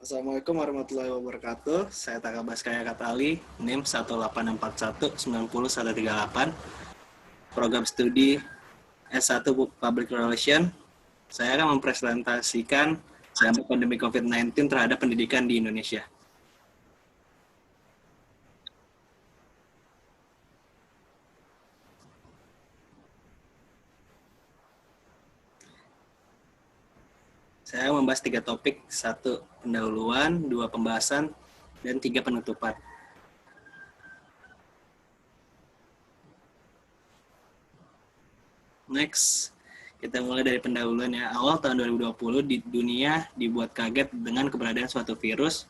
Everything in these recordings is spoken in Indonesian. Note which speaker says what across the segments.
Speaker 1: Assalamualaikum warahmatullahi wabarakatuh. Saya Taka Baskaya Katali, NIM 1841901138, program studi S1 Public Relation. Saya akan mempresentasikan dampak pandemi COVID-19 terhadap pendidikan di Indonesia. Saya membahas 3 topik, 1 pendahuluan, 2 pembahasan, dan 3 penutupan. Next, kita mulai dari pendahuluan ya. Awal tahun 2020 di dunia dibuat kaget dengan keberadaan suatu virus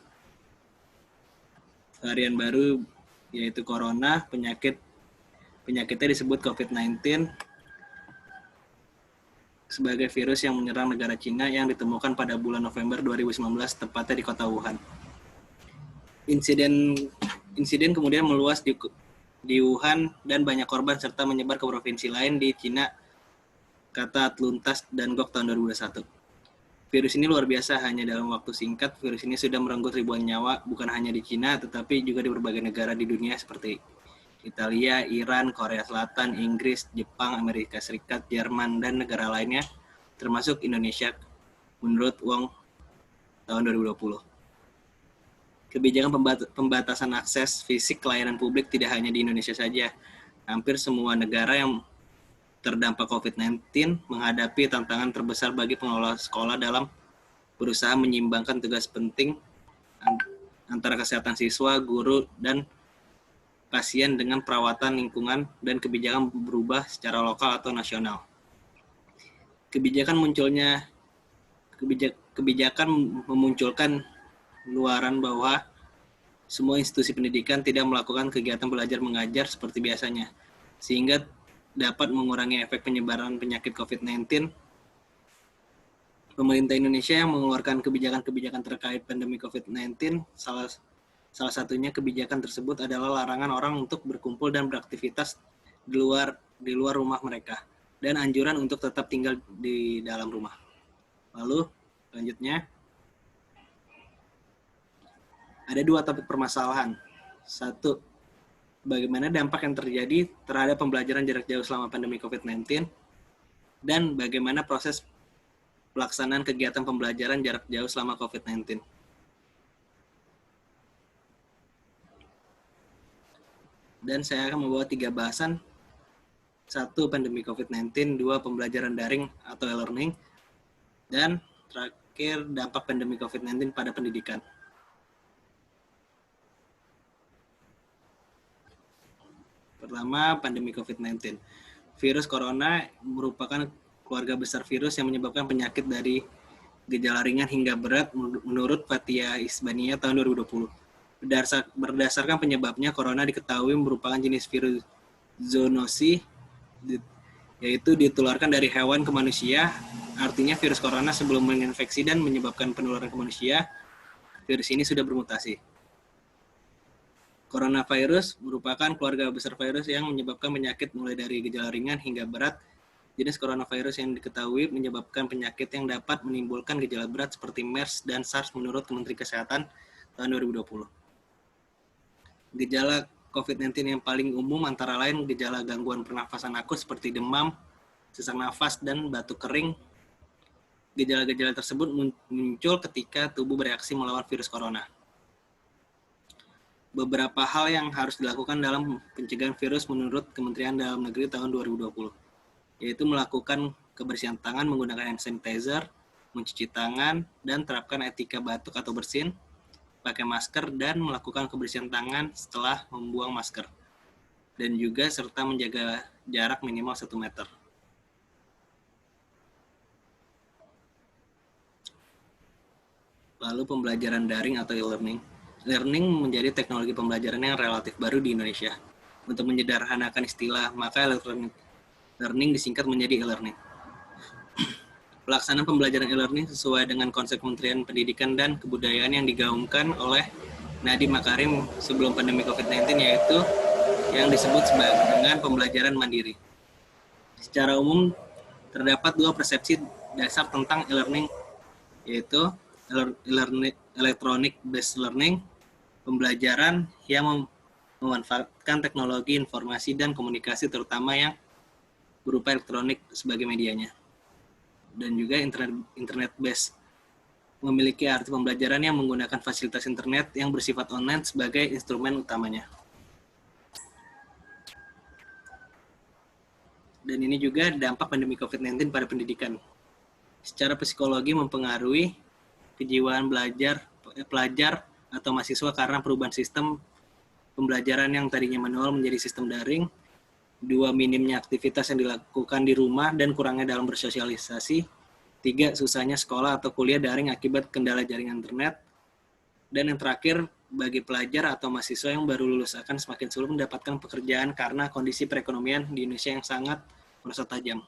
Speaker 1: varian baru yaitu corona, penyakitnya disebut COVID-19 sebagai virus yang menyerang negara Cina yang ditemukan pada bulan November 2019 tepatnya di kota Wuhan. Insiden kemudian meluas di Wuhan dan banyak korban serta menyebar ke provinsi lain di Cina, kata Atluntas dan Gok tahun 2021. Virus ini luar biasa, hanya dalam waktu singkat virus ini sudah merenggut ribuan nyawa, bukan hanya di Cina tetapi juga di berbagai negara di dunia seperti Italia, Iran, Korea Selatan, Inggris, Jepang, Amerika Serikat, Jerman, dan negara lainnya, termasuk Indonesia, menurut Wong tahun 2020. Kebijakan pembatasan akses fisik layanan publik tidak hanya di Indonesia saja. Hampir semua negara yang terdampak COVID-19 menghadapi tantangan terbesar bagi pengelola sekolah dalam berusaha menyimbangkan tugas penting antara kesehatan siswa, guru, dan pasien dengan perawatan lingkungan dan kebijakan berubah secara lokal atau nasional. Kebijakan memunculkan luaran bahwa semua institusi pendidikan tidak melakukan kegiatan belajar mengajar seperti biasanya, sehingga dapat mengurangi efek penyebaran penyakit COVID-19. Pemerintah Indonesia yang mengeluarkan kebijakan-kebijakan terkait pandemi COVID-19, salah satunya kebijakan tersebut adalah larangan orang untuk berkumpul dan beraktivitas di luar rumah mereka, dan anjuran untuk tetap tinggal di dalam rumah. Lalu, selanjutnya, ada 2 topik permasalahan. 1, bagaimana dampak yang terjadi terhadap pembelajaran jarak jauh selama pandemi COVID-19, dan bagaimana proses pelaksanaan kegiatan pembelajaran jarak jauh selama COVID-19. Dan saya akan membawa 3 bahasan. 1, pandemi COVID-19, 2, pembelajaran daring atau e-learning, dan terakhir dampak pandemi COVID-19 pada pendidikan. Pertama, pandemi COVID-19. Virus corona merupakan keluarga besar virus yang menyebabkan penyakit dari gejala ringan hingga berat menurut Fathia Isbania tahun 2020. Berdasarkan penyebabnya, corona diketahui merupakan jenis virus zoonosis, yaitu ditularkan dari hewan ke manusia. Artinya virus corona sebelum menginfeksi dan menyebabkan penularan ke manusia, virus ini sudah bermutasi. Coronavirus merupakan keluarga besar virus yang menyebabkan penyakit mulai dari gejala ringan hingga berat. Jenis coronavirus yang diketahui menyebabkan penyakit yang dapat menimbulkan gejala berat seperti MERS dan SARS menurut Kementerian Kesehatan tahun 2020. Gejala COVID-19 yang paling umum antara lain gejala gangguan pernafasan akut seperti demam, sesak nafas, dan batuk kering. Gejala-gejala tersebut muncul ketika tubuh bereaksi melawan virus corona. Beberapa hal yang harus dilakukan dalam pencegahan virus menurut Kementerian Dalam Negeri tahun 2020, yaitu melakukan kebersihan tangan menggunakan hand sanitizer, mencuci tangan, dan terapkan etika batuk atau bersin, pakai masker, dan melakukan kebersihan tangan setelah membuang masker, dan juga serta menjaga jarak minimal 1 meter. Lalu pembelajaran daring atau e-learning. E-learning menjadi teknologi pembelajaran yang relatif baru di Indonesia. Untuk menyederhanakan istilah, maka electronic learning disingkat menjadi e-learning. Pelaksanaan pembelajaran e-learning sesuai dengan konsep Kementerian Pendidikan dan Kebudayaan yang digaungkan oleh Nadiem Makarim sebelum pandemi COVID-19, yaitu yang disebut dengan pembelajaran mandiri. Secara umum, terdapat 2 persepsi dasar tentang e-learning, yaitu electronic based learning, pembelajaran yang memanfaatkan teknologi informasi dan komunikasi terutama yang berupa elektronik sebagai medianya. Dan juga internet based memiliki arti pembelajaran yang menggunakan fasilitas internet yang bersifat online sebagai instrumen utamanya. Dan ini juga dampak pandemi COVID-19 pada pendidikan. Secara psikologi mempengaruhi kejiwaan pelajar atau mahasiswa karena perubahan sistem pembelajaran yang tadinya manual menjadi sistem daring, 2, minimnya aktivitas yang dilakukan di rumah dan kurangnya dalam bersosialisasi, 3, susahnya sekolah atau kuliah daring akibat kendala jaringan internet, dan yang terakhir, bagi pelajar atau mahasiswa yang baru lulus akan semakin sulit mendapatkan pekerjaan karena kondisi perekonomian di Indonesia yang sangat merosot tajam.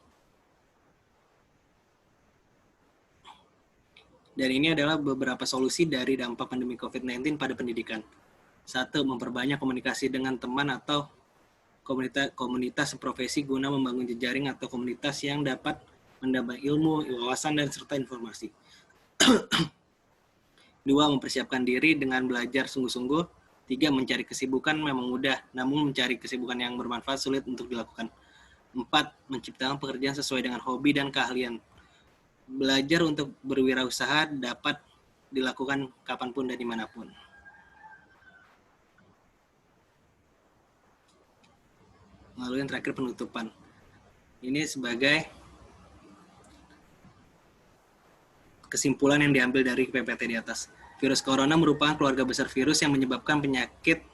Speaker 1: Dan ini adalah beberapa solusi dari dampak pandemi COVID-19 pada pendidikan. 1, memperbanyak komunikasi dengan teman atau komunitas profesi guna membangun jejaring atau komunitas yang dapat menambah ilmu, wawasan, dan serta informasi. 2, mempersiapkan diri dengan belajar sungguh-sungguh. 3, mencari kesibukan memang mudah, namun mencari kesibukan yang bermanfaat sulit untuk dilakukan. 4, menciptakan pekerjaan sesuai dengan hobi dan keahlian. Belajar untuk berwirausaha dapat dilakukan kapanpun dan dimanapun. Lalu yang terakhir penutupan. Ini sebagai kesimpulan yang diambil dari PPT di atas. Virus corona merupakan keluarga besar virus yang menyebabkan penyakit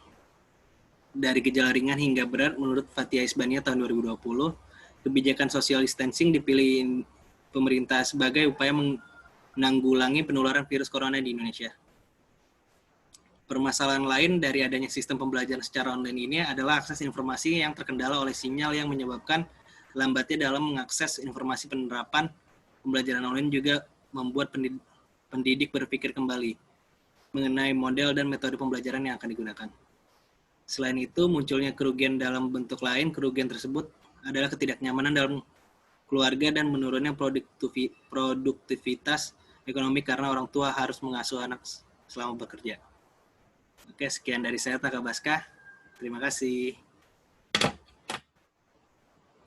Speaker 1: dari gejala ringan hingga berat menurut Fathia Isbania tahun 2020. Kebijakan social distancing dipilih pemerintah sebagai upaya menanggulangi penularan virus corona di Indonesia. Permasalahan lain dari adanya sistem pembelajaran secara online ini adalah akses informasi yang terkendala oleh sinyal yang menyebabkan lambatnya dalam mengakses informasi. Penerapan pembelajaran online juga membuat pendidik berpikir kembali mengenai model dan metode pembelajaran yang akan digunakan. Selain itu, munculnya kerugian dalam bentuk lain. Kerugian tersebut adalah ketidaknyamanan dalam keluarga dan menurunnya produktivitas ekonomi karena orang tua harus mengasuh anak selama bekerja. Oke, sekian dari saya, Taka Baskah. Terima kasih.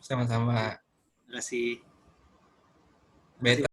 Speaker 2: Sama-sama.
Speaker 1: Terima kasih.
Speaker 2: Beta.